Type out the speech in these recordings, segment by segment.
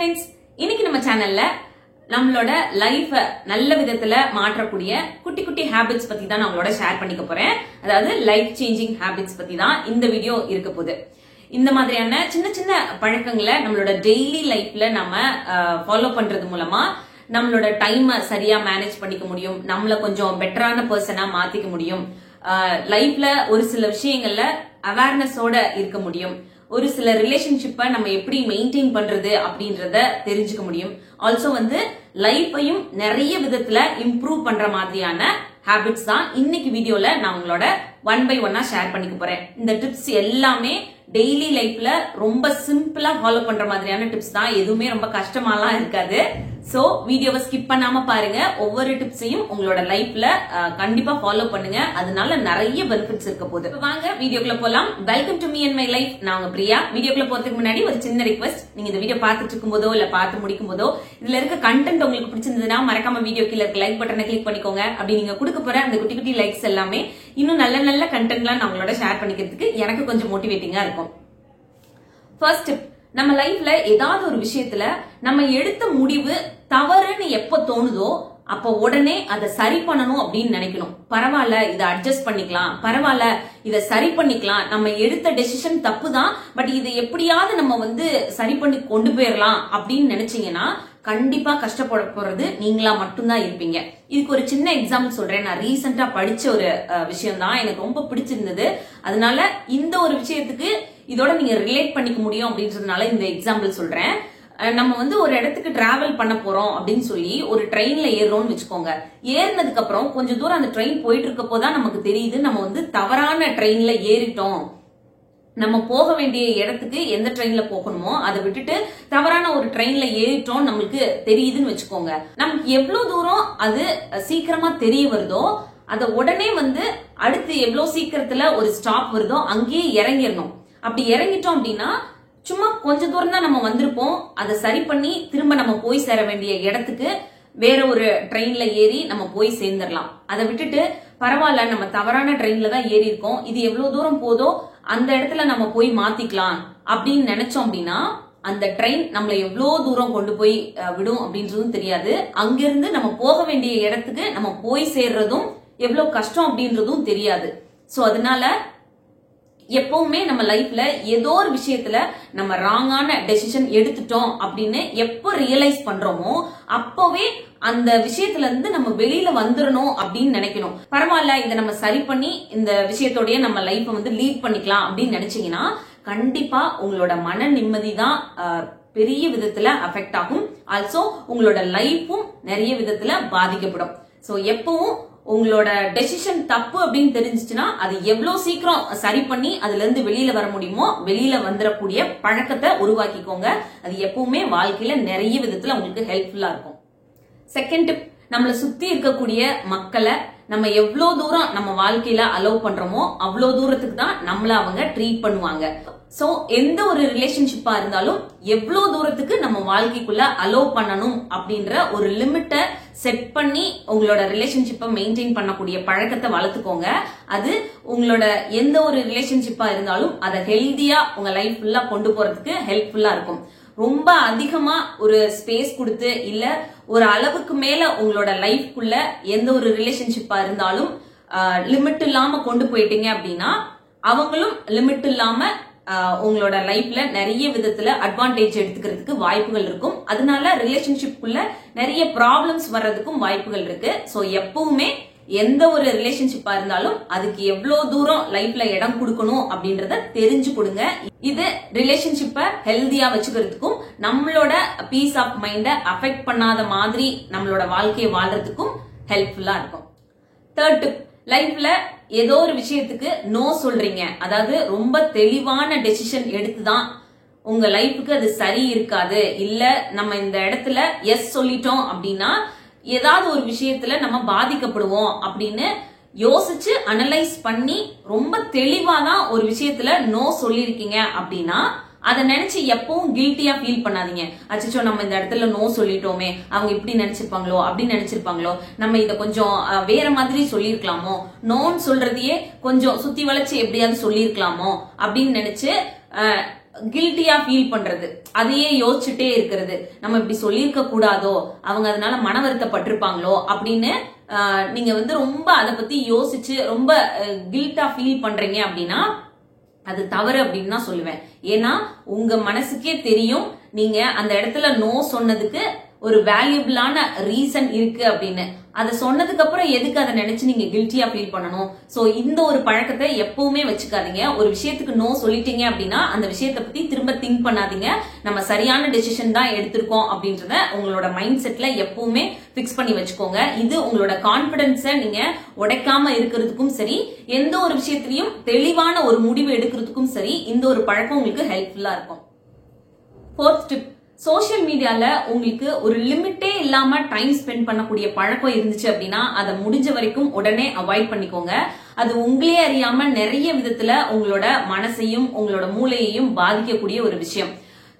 Friends இன்னைக்கு நம்ம சேனல்ல நம்மளோட லைஃப நல்ல விதத்துல மாற்றக்கூடிய குட்டி குட்டி ஹாபிட்ஸ் பத்தி தான் நான் உங்களோட ஷேர் பண்ணிக்க போறேன். அதாவது லைஃப் சேஞ்சிங் ஹாபிட்ஸ் பத்தி தான் இந்த வீடியோ இருக்க போகுது. இந்த மாதிரியான சின்ன சின்ன பழக்கங்களை நம்மளோட டெய்லி லைஃப்ல நம்ம ஃபாலோ பண்றது மூலமா நம்மளோட டைமை சரியா மேனேஜ் பண்ணிக்க முடியும். நம்மள கொஞ்சம் பெட்டரான பர்சனா மாத்திக்க முடியும். லைஃப்ல ஒரு சில விஷயங்கள்ல அவேர்னஸோட இருக்க முடியும். ஒரு சில ரிலேஷன்ஷிப்பை நம்ம எப்படி மெயின்டைன் பண்றது அப்படின்றத தெரிஞ்சுக்க முடியும். ஆல்சோ லைஃபையும் நிறைய விதத்துல இம்ப்ரூவ் பண்ற மாதிரியான ஹாபிட்ஸ் தான் இன்னைக்கு வீடியோல நான் உங்களோட ஒன் பை ஒன்னா ஷேர் பண்ணிக்க போறேன். இந்த டிப்ஸ் எல்லாமே டெய்லி லைஃப்ல ரொம்ப சிம்பிளா ஃபாலோ பண்ற மாதிரியான டிப்ஸ் தான். எதுவுமே ரொம்ப கஷ்டமாலாம் இருக்காது. சோ வீடியோவை ஸ்கிப் பண்ணாம பாருங்க. ஒவ்வொரு டிப்ஸையும் உங்களோட லைஃப்ல கண்டிப்பா ஃபாலோ பண்ணுங்க. அதனால நிறைய பெனிஃபிட்ஸ் இருக்க போகுது. வாங்க வீடியோக்குள்ள போலாம். Welcome to me and my life. நான் உங்க பிரியா. வீடியோக்குள்ள போறதுக்கு முன்னாடி ஒரு சின்ன ரிக்வெஸ்ட். நீங்க இந்த வீடியோ பார்த்துட்டு இருக்கும் போதோ இல்ல பார்த்து முடிக்கும் போதோ இதுல இருக்க கண்டென்ட் உங்களுக்கு பிடிச்சிருந்ததுன்னா மறக்காம வீடியோ கீழ இருக்க லைக் பட்டனை கிளிக் பண்ணிக்கோங்க. அப்படி நீங்க கொடுக்க போற அந்த குட்டி குட்டி லைக்ஸ் எல்லாமே இன்னும் நல்ல நல்ல கண்டென்ட்லாம் நான் உங்களோட ஷேர் பண்ணிக்கிறதுக்கு எனக்கு கொஞ்சம் மோட்டிவேட்டிங்கா இருக்கும். ஃபர்ஸ்ட் டிப், நம்ம லைஃப்ல ஏதாவது ஒரு விஷயத்துல நம்ம எடுத்த முடிவு தவறுன்னு எப்ப தோணுதோ அப்ப உடனே அதை சரி பண்ணணும் அப்படின்னு நினைக்கணும். பரவாயில்ல, இதை அட்ஜஸ்ட் பண்ணிக்கலாம், பரவாயில்ல இதை சரி பண்ணிக்கலாம், நம்ம எடுத்த டெசிஷன் தப்பு தான், பட் இதை எப்படியாவது நம்ம சரி பண்ணி கொண்டு போயிடலாம் அப்படின்னு நினைச்சீங்கன்னா கண்டிப்பா கஷ்டப்பட போறது நீங்களா மட்டும்தான் இருப்பீங்க. இதுக்கு ஒரு சின்ன எக்ஸாம்பிள் சொல்றேன். நான் ரீசெண்டா படிச்ச ஒரு விஷயம் தான், எனக்கு ரொம்ப பிடிச்சிருந்தது. அதனால இந்த ஒரு விஷயத்துக்கு இதோட நீங்க ரிலேட் பண்ணிக்க முடியும் அப்படின்றதுனால இந்த எக்ஸாம்பிள் சொல்றேன். நம்ம ஒரு இடத்துக்கு டிராவல் பண்ண போறோம் அப்படின்னு சொல்லி ஒரு ட்ரெயின்ல ஏறுறோம்னு வச்சுக்கோங்க. ஏறினதுக்கு அப்புறம் கொஞ்சம் தூரம் அந்த ட்ரெயின் போயிட்டு இருக்கப்போதான் நமக்கு தெரியுது நம்ம தவறான ட்ரெயின்ல ஏறிட்டோம். நம்ம போக வேண்டிய இடத்துக்கு எந்த ட்ரெயின்ல போகணுமோ அதை விட்டுட்டு தவறான ஒரு ட்ரெயின்ல ஏறிட்டோம் நம்மளுக்கு தெரியுதுன்னு வச்சுக்கோங்க. நமக்கு எவ்வளவு தூரம் அது சீக்கிரமா தெரிய வருதோ அதை உடனே அடுத்து எவ்வளவு சீக்கிரத்துல ஒரு ஸ்டாப் வருதோ அங்கேயே இறங்கிடணும். அப்படி இறங்கிட்டோம் அப்படின்னா சும்மா கொஞ்ச தூரம் தான் நம்ம வந்திருப்போம். அதை சரி பண்ணி திரும்ப நம்ம போய் சேர வேண்டிய இடத்துக்கு வேற ஒரு ட்ரெயின்ல ஏறி நம்ம போய் சேர்ந்துடலாம். அதை விட்டுட்டு பரவாயில்ல நம்ம தவறான ட்ரெயின்ல தான் ஏறி இருக்கோம், இது எவ்வளவு தூரம் போதோ அந்த இடத்துல நம்ம போய் மாத்திக்கலாம் அப்படின்னு நினைச்சோம் அப்படின்னா அந்த ட்ரெயின் நம்மள எவ்வளவு தூரம் கொண்டு போய் விடும் அப்படின்றதும் தெரியாது. அங்கிருந்து நம்ம போக வேண்டிய இடத்துக்கு நம்ம போய் சேர்றதும் எவ்வளவு கஷ்டம் அப்படின்றதும் தெரியாது. சோ அதனால எப்பவுமே நம்ம லைஃப்ல ஏதோ ஒரு விஷயத்துல நம்ம ராங்கான டெசிஷன் எடுத்துட்டோம் அப்படின்னு எப்போ ரியலைஸ் பண்றோமோ அப்பவே அந்த விஷயத்துல இருந்து நம்ம வெளியில வந்துடணும் அப்படின்னு நினைக்கணும். பரவாயில்ல இதை நம்ம சரி பண்ணி இந்த விஷயத்தோடய நம்ம லைஃபை லீட் பண்ணிக்கலாம் அப்படின்னு நினைச்சீங்கன்னா கண்டிப்பா உங்களோட மன நிம்மதி தான் பெரிய விதத்துல அஃபெக்ட் ஆகும். ஆல்சோ உங்களோட லைஃபும் நிறைய விதத்துல பாதிக்கப்படும். சோ எப்பவும் உங்களோட டெசிஷன் தப்பு அப்படின்னு தெரிஞ்சிச்சுன்னா அது எவ்வளவு சீக்கிரம் சரி பண்ணி அதுல இருந்து வெளியில வர முடியுமோ வெளியில வந்துடக்கூடிய பழக்கத்தை உருவாக்கிக்கோங்க. அது எப்பவுமே வாழ்க்கையில நிறைய விதத்துல உங்களுக்கு ஹெல்ப்ஃபுல்லா இருக்கும். செகண்ட் டிப், நம்மளை சுத்தி இருக்கக்கூடிய மக்களை நம்ம எவ்வளவு தூரம் நம்ம வாழ்க்கையில அலோவ் பண்றோமோ அவ்வளவு தூரத்துக்கு தான் நம்மள அவங்க ட்ரீட் பண்ணுவாங்க. சோ எந்த ஒரு ரிலேஷன்ஷிப்பா இருந்தாலும் எவ்வளவு தூரத்துக்கு நம்ம வாழ்க்கைக்குள்ள அலோவ் பண்ணணும் அப்படின்ற ஒரு லிமிட்டை செட் பண்ணி உங்களோட ரிலேஷன்ஷிப்பை மெயின்டைன் பண்ணக்கூடிய பழக்கத்தை வளர்த்துக்கோங்க. அது உங்களோட எந்த ஒரு ரிலேஷன்ஷிப்பா இருந்தாலும் அதை ஹெல்தியா உங்க லைஃப் ஃபுல்லா கொண்டு போறதுக்கு ஹெல்ப்ஃபுல்லா இருக்கும். ரொம்ப அதிகமா ஒரு ஸ்பேஸ் கொடுத்து இல்ல ஒரு அளவுக்கு மேல உங்களோட லைஃப்குள்ள எந்த ஒரு ரிலேஷன்ஷிப்பா இருந்தாலும் லிமிட் இல்லாம கொண்டு போயிட்டீங்க அப்படின்னா அவங்களும் லிமிட் இல்லாம உங்களோட லைஃப்ல நிறைய விதத்துல அட்வான்டேஜ் எடுத்துக்கிறதுக்கு வாய்ப்புகள் இருக்கும். அதனால ரிலேஷன்ஷிப்குள்ள நிறைய ப்ராப்ளம்ஸ் வர்றதுக்கும் வாய்ப்புகள் இருக்கு. சோ எப்பவுமே எந்த ஒரு ரிலேஷன்ஷிப்பா இருந்தாலும் அதுக்கு எவ்வளவு தூரம் லைஃப்ல இடம் கொடுக்கணும் அப்படின்றத தெரிஞ்சு கொடுங்க. இது ரிலேஷன்ஷிப்பை ஹெல்தியா வச்சுக்கிறதுக்கும் நம்மளோட பீஸ் ஆஃப் மைண்ட அஃபெக்ட் பண்ணாத மாதிரி நம்மளோட வாழ்க்கையை வாழ்றதுக்கும் ஹெல்ப்ஃபுல்லா இருக்கும். தேர்ட் டிப், லைஃப்ல ஏதோ ஒரு விஷயத்துக்கு நோ சொல்றீங்க, அதாவது ரொம்ப தெளிவான டெசிஷன் எடுத்துதான் உங்க லைஃபுக்கு அது சரி இருக்காது, இல்ல நம்ம இந்த இடத்துல எஸ் சொல்லிட்டோம் அப்படின்னா ஏதாவது ஒரு விஷயத்துல நம்ம பாதிக்கப்படுவோம் அப்படின்னு யோசிச்சு அனலைஸ் பண்ணி ரொம்ப தெளிவாதான் ஒரு விஷயத்துல நோ சொல்லிருக்கீங்க அப்படின்னா அதை நினைச்சு எப்பவும் கில்ட்டியா ஃபீல் பண்ணாதீங்க. அச்சோ நம்ம இந்த இடத்துல நோ சொல்லிட்டோமே, அவங்க இப்படி நினைச்சிருப்பாங்களோ அப்படி நினைச்சிருப்பாங்களோ, நம்ம இதை கொஞ்சம் வேற மாதிரி சொல்லிருக்கலாமோ, நோன்னு சொல்றதையே கொஞ்சம் சுத்தி வளைச்சு எப்படியாவது சொல்லிருக்கலாமோ அப்படின்னு நினைச்சு கில்ட்டியா ஃபீல் பண்றது, அதையே யோசிச்சுட்டே இருக்கிறது, நம்ம இப்படி சொல்லியிருக்க கூடாதோ, அவங்க அதனால மன வருத்தப்பட்டிருப்பாங்களோ அப்படின்னு நீங்க வந்து ரொம்ப அதை பத்தி யோசிச்சு ரொம்ப கில்ட்டா ஃபீல் பண்றீங்க அப்படின்னா அது தவறு அப்படின்னு தான் சொல்லுவேன். ஏன்னா உங்க மனசுக்கே தெரியும் நீங்க அந்த இடத்துல நோ சொன்னதுக்கு ஒரு வேல்யூபிளான ரீசன் இருக்கு அப்படின்னு. அதை சொன்னதுக்கு அப்புறம் எதுக்கு அதை நினைச்சு நீங்க கில்ட்டியா ஃபீல் பண்ணணும்? சோ இந்த ஒரு பழக்கத்தை எப்பவுமே வச்சுக்காதீங்க. ஒரு விஷயத்துக்கு நோ சொல்லிட்டீங்க அப்படின்னா அந்த விஷயத்தை பத்தி திரும்ப திங்க் பண்ணாதீங்க. நம்ம சரியான டெசிஷன் தான் எடுத்திருக்கோம் அப்படின்றத உங்களோட மைண்ட் செட்ல எப்பவுமே பிக்ஸ் பண்ணி வச்சுக்கோங்க. இது உங்களோட கான்பிடன்ஸை நீங்க உடைக்காம இருக்கிறதுக்கும் சரி, எந்த ஒரு விஷயத்திலையும் தெளிவான ஒரு முடிவு எடுக்கிறதுக்கும் சரி, இந்த ஒரு பழக்கம் உங்களுக்கு ஹெல்ப்ஃபுல்லா இருக்கும். 4th டிப், சோசியல் மீடியால உங்களுக்கு ஒரு லிமிட்டே இல்லாம டைம் ஸ்பெண்ட் பண்ணக்கூடிய பழக்கம் இருந்துச்சு அப்படின்னா அதை முடிஞ்ச வரைக்கும் உடனே அவாய்ட் பண்ணிக்கோங்க. அது உங்களே அறியாம நிறைய விதத்துல உங்களோட மனசையும் உங்களோட மூளையையும் பாதிக்கக்கூடிய ஒரு விஷயம்.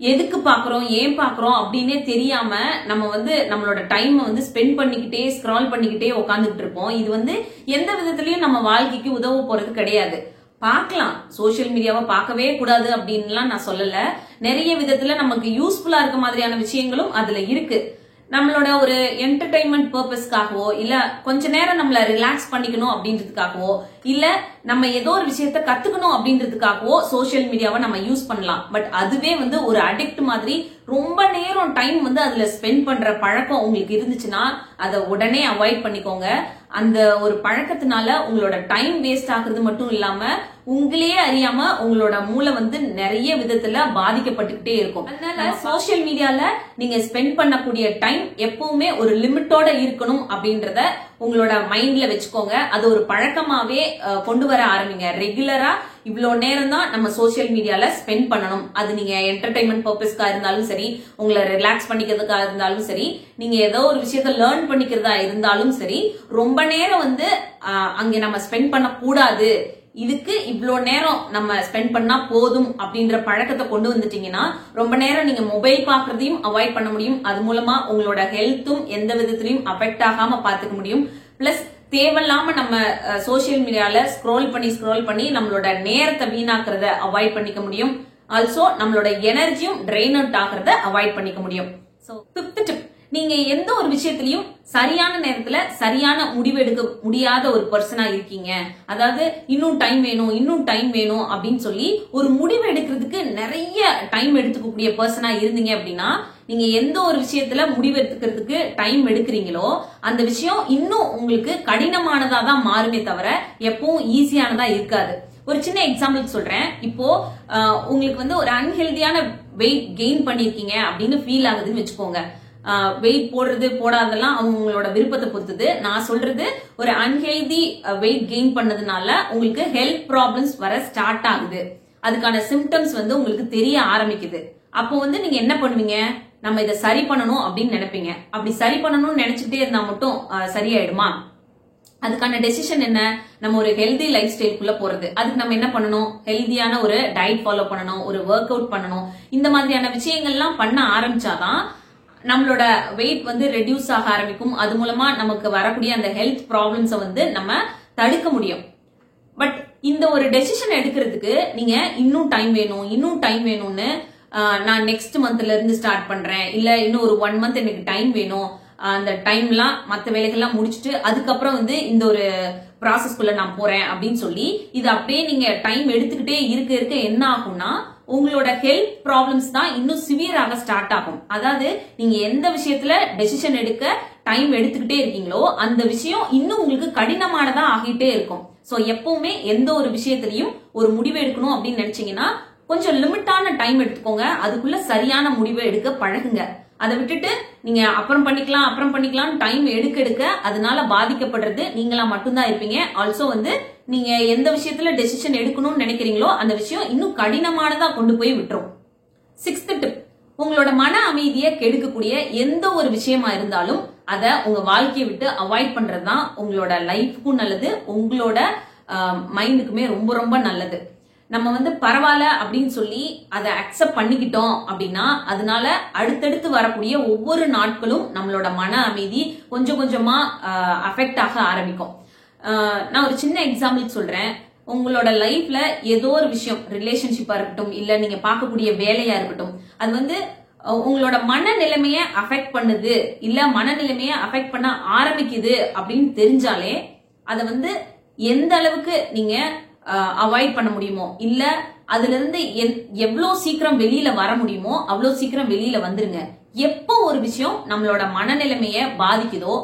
எதுக்கு பாக்குறோம், ஏன் பாக்குறோம் அப்படின்னே தெரியாம நம்ம வந்து நம்மளோட டைம் வந்து ஸ்பெண்ட் பண்ணிக்கிட்டே ஸ்க்ரால் பண்ணிக்கிட்டே உட்காந்துட்டு இருப்போம். இது வந்து எந்த விதத்திலயும் நம்ம வாழ்க்கைக்கு உதவ போறது கிடையாது. பார்க்கலாம், சோசியல் மீடியாவை பார்க்கவே கூடாது அப்படின்லாம் நான் சொல்லல. நிறைய விதத்துல நமக்கு யூஸ்ஃபுல்லா இருக்க மாதிரியான விஷயங்களும் அதுல இருக்கு. நம்மளோட ஒரு என்டர்டைன்மெண்ட் பர்பஸ்க்காகவோ, இல்ல கொஞ்ச நேரம் நம்மள ரிலாக்ஸ் பண்ணிக்கணும் அப்படின்றதுக்காகவோ, இல்ல நம்ம ஏதோ ஒரு விஷயத்த கத்துக்கணும் அப்படின்றதுக்காகவோ சோசியல் மீடியாவை நம்ம யூஸ் பண்ணலாம். பட் அதுவே வந்து ஒரு அடிக்ட் மாதிரி ரொம்ப நேரம் டைம் வந்து அதுல ஸ்பெண்ட் பண்ற பழக்கம் உங்களுக்கு இருந்துச்சுன்னா அதை உடனே அவாய்ட் பண்ணிக்கோங்க. அந்த ஒரு பழக்கத்தினால உங்களோட டைம் வேஸ்ட் ஆகுறது மட்டும் இல்லாம உங்களையே அறியாம உங்களோட மூளை வந்து நிறைய விதத்துல பாதிக்கப்பட்டுக்கிட்டே இருக்கும். அதனால சோசியல் மீடியால நீங்க ஸ்பெண்ட் பண்ணக்கூடிய டைம் எப்பவுமே ஒரு லிமிட்டோட இருக்கணும் அப்படின்றத உங்களோட மைண்ட்ல வச்சுக்கோங்க. அது ஒரு பழக்கமாவே கொண்டு வர ஆரம்பிங்க. ரெகுலரா இவ்வளவு நேரம் தான் நம்ம சோசியல் மீடியால ஸ்பெண்ட் பண்ணணும். அது நீங்க என்டர்டைன்மெண்ட் பர்பஸ்க்கா இருந்தாலும் சரி, உங்களை ரிலாக்ஸ் பண்ணிக்கிறதுக்கா இருந்தாலும் சரி, நீங்க ஏதோ ஒரு விஷயத்த லேர்ன் பண்ணிக்கிறதா இருந்தாலும் சரி, ரொம்ப நேரம் வந்து அங்க நம்ம ஸ்பெண்ட் பண்ண கூடாது, இதுக்கு இவ்வளோ நேரம் நம்ம ஸ்பெண்ட் பண்ணா போதும் அப்படின்ற பழக்கத்தை கொண்டு வந்துட்டீங்கன்னா ரொம்ப நேரம் நீங்க மொபைல் பாக்குறதையும் அவாய்ட் பண்ண முடியும். அது மூலமா உங்களோட ஹெல்த்தும் எந்த விதத்திலையும் அஃபெக்ட் ஆகாம பாத்துக்க முடியும். பிளஸ் தேவையில்லாம நம்ம சோசியல் மீடியால ஸ்க்ரோல் பண்ணி நம்மளோட நேரத்தை வீணாக்குறத அவாய்ட் பண்ணிக்க முடியும். ஆல்சோ நம்மளோட எனர்ஜியும் ட்ரெயின் அவுட் ஆகுறத அவாய்ட் பண்ணிக்க முடியும். சோ 5th டிப், நீங்க எந்த ஒரு விஷயத்திலையும் சரியான நேரத்துல சரியான முடிவு எடுக்க முடியாத ஒரு பர்சனா இருக்கீங்க. அதாவது இன்னும் டைம் வேணும் அப்படின்னு சொல்லி ஒரு முடிவு எடுக்கிறதுக்கு நிறைய டைம் எடுத்துக்கக்கூடிய பர்சனா இருந்தீங்க அப்படின்னா, நீங்க எந்த ஒரு விஷயத்துல முடிவு எடுத்துக்கிறதுக்கு டைம் எடுக்கிறீங்களோ அந்த விஷயம் இன்னும் உங்களுக்கு கடினமானதா தான் மாறுமே தவிர எப்பவும் ஈஸியானதா இருக்காது. ஒரு சின்ன எக்ஸாம்பிள் சொல்றேன். இப்போ உங்களுக்கு வந்து ஒரு அன்ஹெல்தியான வெயிட் கெயின் பண்ணிருக்கீங்க அப்படின்னு ஃபீல் ஆகுதுன்னு வச்சுக்கோங்க. வெயிட் போடுறது போடாதெல்லாம் அவங்களோட விருப்பத்தை பொறுத்தது. நான் சொல்றது ஒரு அன்ஹெல்தி வெயிட் கெயின் பண்ணதுனால உங்களுக்கு ஹெல்த் ப்ராப்ளம்ஸ் வர ஸ்டார்ட் ஆகுது. அதுக்கான சிம்டம்ஸ் வந்து உங்களுக்கு தெரிய ஆரம்பிக்குது. அப்போ வந்து நீங்க என்ன பண்ணுவீங்க, நம்ம இதை சரி பண்ணணும் அப்படின்னு நினைப்பீங்க. அப்படி சரி பண்ணணும்னு நினைச்சுட்டே இருந்தா மட்டும் சரியாயிடுமா? அதுக்கான டெசிஷன் என்ன, நம்ம ஒரு ஹெல்தி லைஃப் ஸ்டைலுக்குள்ள போறது. அதுக்கு நம்ம என்ன பண்ணணும், ஹெல்தியான ஒரு டயட் ஃபாலோ பண்ணணும், ஒரு ஒர்க் அவுட் பண்ணணும். இந்த மாதிரியான விஷயங்கள்லாம் பண்ண ஆரம்பிச்சாதான் நம்மளோட வெயிட் வந்து ரெடியூஸ் ஆக ஆரம்பிக்கும். அது மூலமா நமக்கு வரக்கூடிய அந்த ஹெல்த் ப்ராப்ளம்ஸை வந்து நம்ம தடுக்க முடியும். பட் இந்த ஒரு டெசிஷன் எடுக்கிறதுக்கு நீங்க இன்னும் டைம் வேணும்னு நான் நெக்ஸ்ட் மந்த்ல இருந்து ஸ்டார்ட் பண்றேன், இல்ல இன்னும் ஒரு 1 மந்த் எனக்கு டைம் வேணும், அந்த டைம்லாம் மற்ற வேலைகள்லாம் முடிச்சுட்டு அதுக்கப்புறம் வந்து இந்த ஒரு ப்ராசஸ்குள்ள நான் போறேன் அப்படின்னு சொல்லி இது அப்படியே நீங்க டைம் எடுத்துக்கிட்டே இருக்க என்ன ஆகும்னா உங்களோட ஹெல்த் ப்ராப்ளம்ஸ் தான் இன்னும் சிவியராக ஸ்டார்ட் ஆகும். அதாவது நீங்க எந்த விஷயத்துல டெசிஷன் எடுக்க டைம் எடுத்துக்கிட்டே இருக்கீங்களோ அந்த விஷயம் இன்னும் உங்களுக்கு கடினமானதா ஆகிட்டே இருக்கும். சோ எப்பவுமே எந்த ஒரு விஷயத்திலையும் ஒரு முடிவு எடுக்கணும் அப்படின்னு நினைச்சீங்கன்னா கொஞ்சம் லிமிட்டான டைம் எடுத்துக்கோங்க. அதுக்குள்ள சரியான முடிவை எடுக்க பழகுங்க. அதை விட்டுட்டு நீங்க அப்புறம் பண்ணிக்கலாம் டைம் எடுக்க அதனால பாதிக்கப்படுறது நீங்களா மட்டும்தான் இருப்பீங்க. ஆல்சோ வந்து நீங்க எந்த விஷயத்துல டெசிஷன் எடுக்கணும்னு நினைக்கிறீங்களோ அந்த விஷயம் இன்னும் கடினமானதா கொண்டு போய் விட்டுரும். 6th டிப், உங்களோட மன அமைதியை கெடுக்கக்கூடிய எந்த ஒரு விஷயமா இருந்தாலும் அதை உங்க வாழ்க்கையை விட்டு அவாய்ட் பண்றதுதான் உங்களோட லைஃப்க்கும் நல்லது, உங்களோட மைண்டுக்குமே ரொம்ப ரொம்ப நல்லது. நம்ம வந்து பரவாயில்ல அப்படின்னு சொல்லி அதை அக்செப்ட் பண்ணிக்கிட்டோம் அப்படின்னா அதனால அடுத்தடுத்து வரக்கூடிய ஒவ்வொரு நாட்களும் நம்மளோட மன அமைதி கொஞ்சம் கொஞ்சமா அஃபெக்ட் ஆக ஆரம்பிக்கும். நான் ஒரு சின்ன எக்ஸாம்பிள் சொல்றேன். உங்களோட லைஃப்ல ஏதோ ஒரு விஷயம், ரிலேஷன்ஷிப்பா இருக்கட்டும், இல்ல நீங்க பார்க்கக்கூடிய வேலையா இருக்கட்டும், அது வந்து உங்களோட மனநிலைமைய அஃபெக்ட் பண்ணுது, இல்ல மனநிலைமைய அஃபெக்ட் பண்ண ஆரம்பிக்குது அப்படின்னு தெரிஞ்சாலே அதை வந்து எந்த அளவுக்கு நீங்க அவாய்ட் பண்ண முடியுமோ, இல்ல அதுல இருந்து எவ்வளவு சீக்கிரம் வெளியில வர முடியுமோ அவ்வளவு சீக்கிரம் வெளியில வந்துருங்க. எப்போ ஒரு விஷயம் நம்மளோட மனநிலைமைய பாதிக்குதோ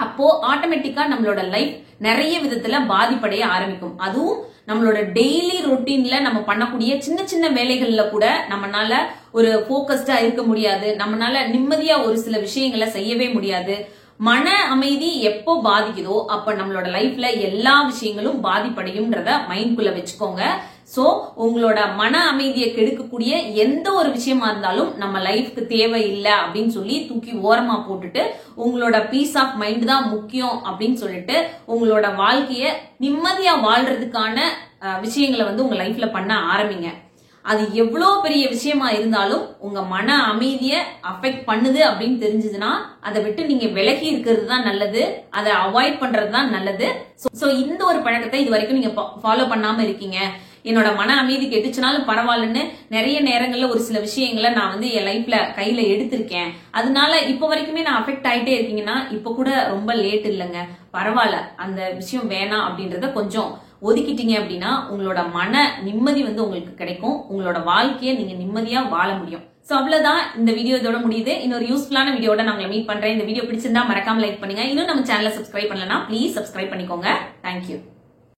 அப்போ ஆட்டோமேட்டிக்கா நம்மளோட லைஃப் நிறைய விதத்துல பாதிப்படைய ஆரம்பிக்கும். அதுவும் நம்மளோட டெய்லி ரொட்டீன்ல நம்ம பண்ணக்கூடிய சின்ன சின்ன வேலைகள்ல கூட நம்மனால ஒரு போக்கஸ்டா இருக்க முடியாது, நம்மனால நிம்மதியா ஒரு சில விஷயங்களை செய்யவே முடியாது. மன அமைதி எப்போ பாதிக்குதோ அப்ப நம்மளோட லைஃப்ல எல்லா விஷயங்களும் பாதிப்படையும்ன்றத மைண்ட்குள்ள வச்சுக்கோங்க. சோ உங்களோட மன அமைதியை கெடுக்கக்கூடிய எந்த ஒரு விஷயமா இருந்தாலும் நம்ம லைஃப்க்கு தேவையில்லை அப்படின்னு சொல்லி தூக்கி ஓரமா போட்டுட்டு உங்களோட பீஸ் ஆஃப் மைண்ட் தான் முக்கியம் அப்படின்னு சொல்லிட்டு உங்களோட வாழ்க்கைய நிம்மதியா வாழ்றதுக்கான விஷயங்களை வந்து உங்க லைஃப்ல பண்ண ஆரம்பிங்க. அது எவ்வளவு பெரிய விஷயமா இருந்தாலும் உங்க மன அமைதியை அஃபெக்ட் பண்ணுது அப்படின்னு தெரிஞ்சதுன்னா அதை விட்டு நீங்க விலகி இருக்கிறது தான் நல்லது, அதை அவாய்ட் பண்றது தான் நல்லது. சோ இந்த ஒரு பழக்கத்தை இது வரைக்கும் நீங்க ஃபாலோ பண்ணாம இருக்கீங்க, என்னோட மன அமைதி கெட்டுச்சுனாலும் பரவாயில்லன்னு நிறைய நேரங்கள்ல ஒரு சில விஷயங்களை நான் வந்து என் லைஃப்ல கையில எடுத்திருக்கேன், அதனால இப்ப வரைக்குமே நான் அஃபெக்ட் ஆயிட்டே இருக்கீங்கன்னா இப்ப கூட ரொம்ப லேட் இல்லைங்க, பரவாயில்ல, அந்த விஷயம் வேணாம் அப்படின்றத கொஞ்சம் ஒதுக்கிட்டீங்க அப்படின்னா உங்களோட மன நிம்மதி வந்து உங்களுக்கு கிடைக்கும், உங்களோட வாழ்க்கையை நீங்க நிம்மதியா வாழ முடியும். சோ அவ்வளவுதான், இந்த வீடியோ இதோட முடியுது. இன்னொரு யூஸ்ஃபுல்லான வீடியோட நான் உங்களை மீட் பண்றேன். இந்த வீடியோ பிடிச்சிருந்தா மறக்காம லைக் பண்ணுங்க. இன்னும் நம்ம சேனலை சப்ஸ்கிரைப் பண்ணலன்னா ப்ளீஸ் சப்ஸ்கிரைப் பண்ணிக்கோங்க. தேங்க்யூ.